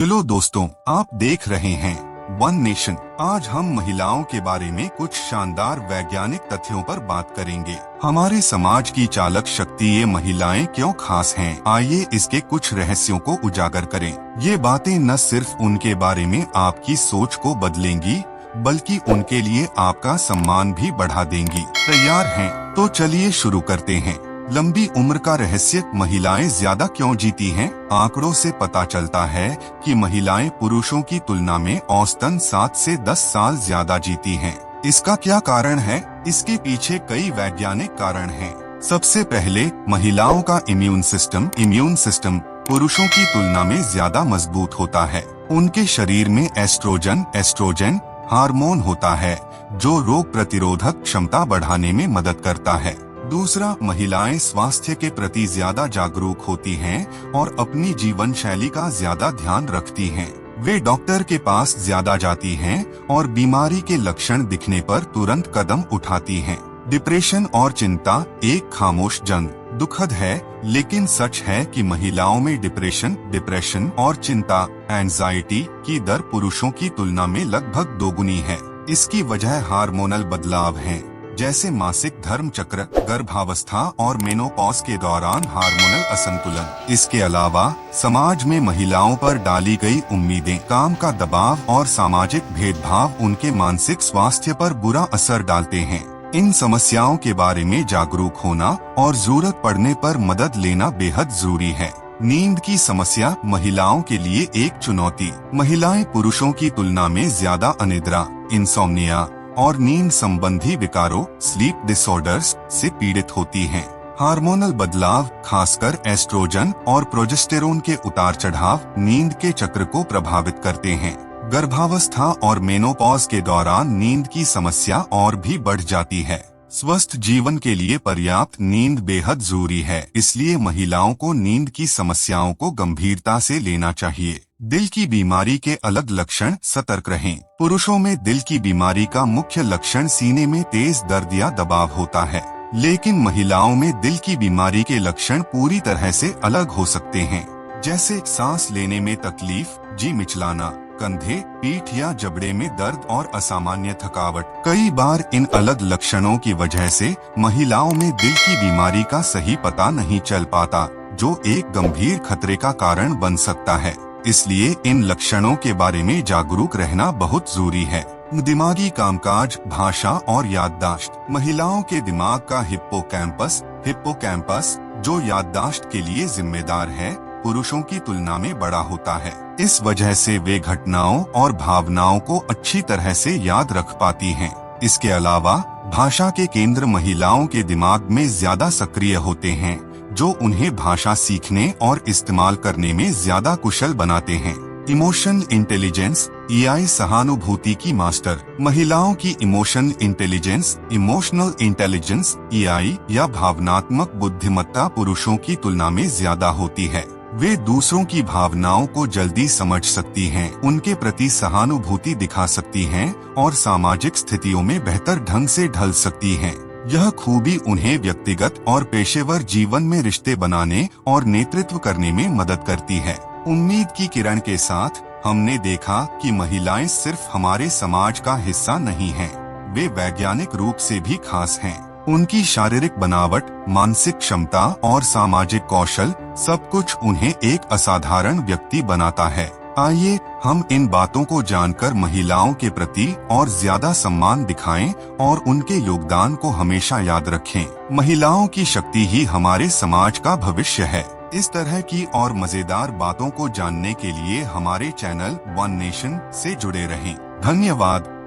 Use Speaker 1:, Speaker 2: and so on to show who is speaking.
Speaker 1: Hello दोस्तों, आप देख रहे हैं वन नेशन। आज हम महिलाओं के बारे में कुछ शानदार वैज्ञानिक तथ्यों पर बात करेंगे। हमारे समाज की चालक शक्ति ये महिलाएं क्यों खास हैं? आइए इसके कुछ रहस्यों को उजागर करें। ये बातें न सिर्फ उनके बारे में आपकी सोच को बदलेंगी, बल्कि उनके लिए आपका सम्मान भी बढ़ा देंगी। तैयार हैं? तो चलिए शुरू करते हैं। लंबी उम्र का रहस्य। महिलाएं ज्यादा क्यों जीती हैं? आंकड़ों से पता चलता है कि महिलाएं पुरुषों की तुलना में औसतन 7 से 10 साल ज्यादा जीती हैं। इसका क्या कारण है? इसके पीछे कई वैज्ञानिक कारण हैं। सबसे पहले, महिलाओं का इम्यून सिस्टम पुरुषों की तुलना में ज्यादा मजबूत होता है। उनके शरीर में एस्ट्रोजन हार्मोन होता है, जो रोग प्रतिरोधक क्षमता बढ़ाने में मदद करता है। दूसरा, महिलाएं स्वास्थ्य के प्रति ज्यादा जागरूक होती हैं और अपनी जीवन शैली का ज्यादा ध्यान रखती हैं। वे डॉक्टर के पास ज्यादा जाती हैं और बीमारी के लक्षण दिखने पर तुरंत कदम उठाती हैं। डिप्रेशन और चिंता एक खामोश जंग। दुखद है, लेकिन सच है कि महिलाओं में डिप्रेशन और चिंता एंजाइटी की दर पुरुषों की तुलना में लगभग दोगुनी है। इसकी वजह हार्मोनल बदलाव है, जैसे मासिक धर्म चक्र, गर्भावस्था और मेनोपॉज के दौरान हार्मोनल असंतुलन। इसके अलावा समाज में महिलाओं पर डाली गई उम्मीदें, काम का दबाव और सामाजिक भेदभाव उनके मानसिक स्वास्थ्य पर बुरा असर डालते हैं। इन समस्याओं के बारे में जागरूक होना और जरूरत पड़ने पर मदद लेना बेहद जरूरी है। नींद की समस्या महिलाओं के लिए एक चुनौती। महिलाएं पुरुषों की तुलना में ज्यादा अनिद्रा, इंसोम्निया और नींद संबंधी विकारों स्लीप डिसऑर्डर्स से पीड़ित होती हैं। हार्मोनल बदलाव, खासकर एस्ट्रोजन और प्रोजेस्टेरोन के उतार चढ़ाव, नींद के चक्र को प्रभावित करते हैं। गर्भावस्था और मेनोपॉज के दौरान नींद की समस्या और भी बढ़ जाती है। स्वस्थ जीवन के लिए पर्याप्त नींद बेहद जरूरी है, इसलिए महिलाओं को नींद की समस्याओं को गंभीरता से लेना चाहिए। दिल की बीमारी के अलग लक्षण। सतर्क रहें। पुरुषों में दिल की बीमारी का मुख्य लक्षण सीने में तेज दर्द या दबाव होता है, लेकिन महिलाओं में दिल की बीमारी के लक्षण पूरी तरह से अलग हो सकते हैं, जैसे सांस लेने में तकलीफ, जी मिचलाना, कंधे, पीठ या जबड़े में दर्द और असामान्य थकावट। कई बार इन अलग लक्षणों की वजह से महिलाओं में दिल की बीमारी का सही पता नहीं चल पाता, जो एक गंभीर खतरे का कारण बन सकता है। इसलिए इन लक्षणों के बारे में जागरूक रहना बहुत जरूरी है। दिमागी कामकाज, भाषा और याददाश्त। महिलाओं के दिमाग का हिप्पोकैम्पस, जो याददाश्त के लिए जिम्मेदार है, पुरुषों की तुलना में बड़ा होता है। इस वजह से वे घटनाओं और भावनाओं को अच्छी तरह से याद रख पाती हैं। इसके अलावा भाषा के केंद्र महिलाओं के दिमाग में ज्यादा सक्रिय होते हैं, जो उन्हें भाषा सीखने और इस्तेमाल करने में ज्यादा कुशल बनाते हैं। इमोशनल इंटेलिजेंस, EI सहानुभूति की मास्टर। महिलाओं की इमोशनल इंटेलिजेंस EI या भावनात्मक बुद्धिमत्ता पुरुषों की तुलना में ज्यादा होती है। वे दूसरों की भावनाओं को जल्दी समझ सकती हैं, उनके प्रति सहानुभूति दिखा सकती हैं और सामाजिक स्थितियों में बेहतर ढंग से ढल सकती हैं। यह खूबी उन्हें व्यक्तिगत और पेशेवर जीवन में रिश्ते बनाने और नेतृत्व करने में मदद करती है। उम्मीद की किरण के साथ हमने देखा कि महिलाएं सिर्फ हमारे समाज का हिस्सा नहीं हैं, वे वैज्ञानिक रूप से भी खास हैं। उनकी शारीरिक बनावट, मानसिक क्षमता और सामाजिक कौशल, सब कुछ उन्हें एक असाधारण व्यक्ति बनाता है। आइए हम इन बातों को जानकर महिलाओं के प्रति और ज्यादा सम्मान दिखाएं और उनके योगदान को हमेशा याद रखें। महिलाओं की शक्ति ही हमारे समाज का भविष्य है। इस तरह की और मजेदार बातों को जानने के लिए हमारे चैनल वन नेशन से जुड़े रहें। धन्यवाद।